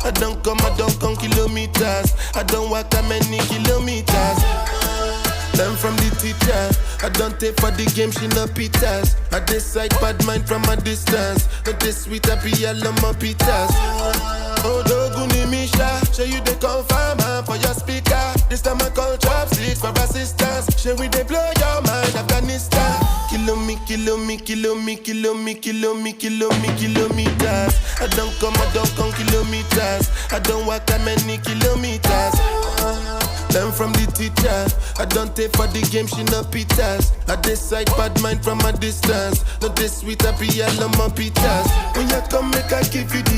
I don't come kilometers. I don't walk that many kilometers. Learn from the teacher. I don't take for the game, she no pitas. I decide bad mind from a distance. But this sweet happy yellow my pitas. Oh, Doguni Misha, show you the confirm for your speaker. This time I call chopsticks for assistance. Show we they blow your mind, Afghanistan. Kilometers. I don't come kilometers. I don't walk that many kilometers. Learn from the teacher. I don't take for the game, she no pitas. I decide bad mind from a distance. Not this sweet happy yellow my pitas. When you come make I give you the